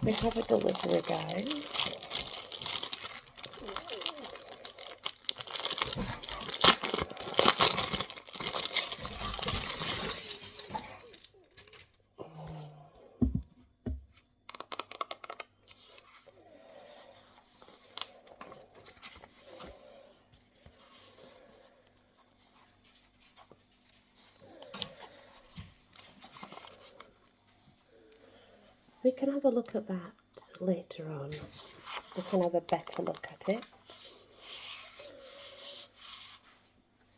We have a delivery, guys. We can have a look at that later on. We can have a better look at it.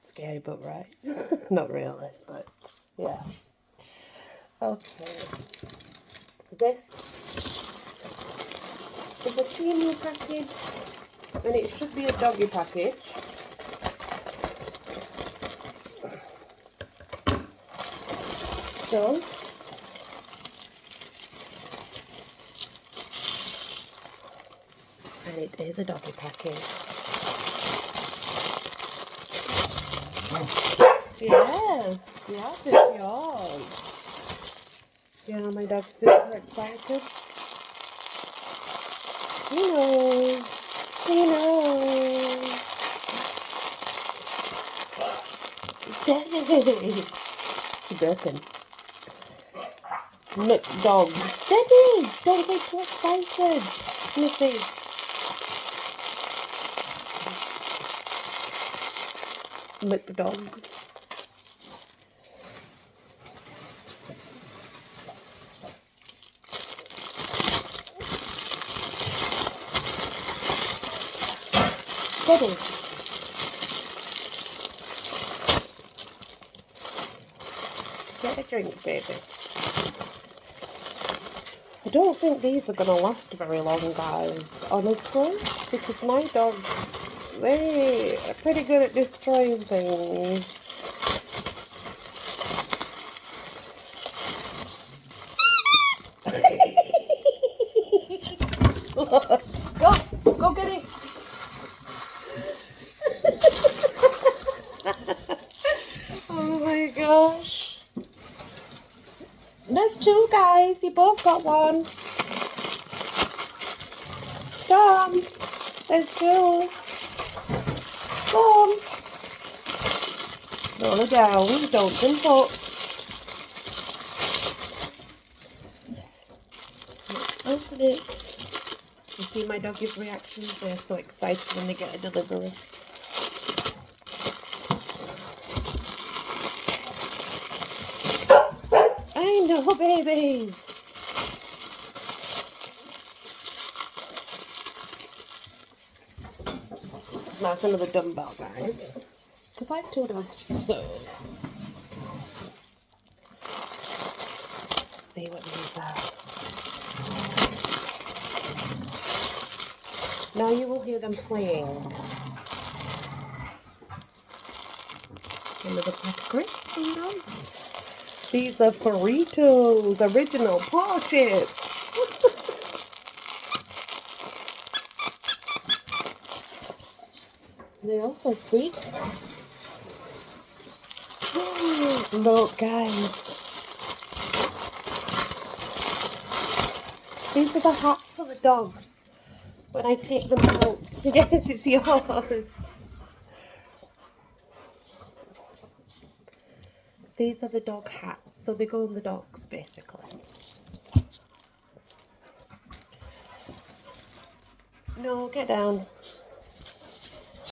Scary but right. Not really, but yeah. Okay. So this is a teeny package, and it should be a doggy package. So and it is a doggy package. Yes, yes, it's yours. Yeah, my dog's super excited. He knows. He knows. Steady. She's broken. McDog. Steady. Don't get too excited. Missy. McDogs. Steady. Get a drink, baby. I don't think these are going to last very long, guys, honestly, because my dogs, they are pretty good at destroying things. Go get it. Oh my gosh. There's two, guys. You both got one. Tom, there's two. Come. Roll it down. Don't jump up. Open it. You see my doggy's reactions? They're so excited when they get a delivery. I know, babies. That's another dumbbell, guys. Because I have two dogs, so. Let's see what these are. Now you will hear them playing. Another pack of crisps, you know. These are Fritos, original paw chips. They also squeak. Look, guys. These are the hats for the dogs. When I take them out, yes, it's yours. These are the dog hats, so they go on the dogs, basically. No, get down.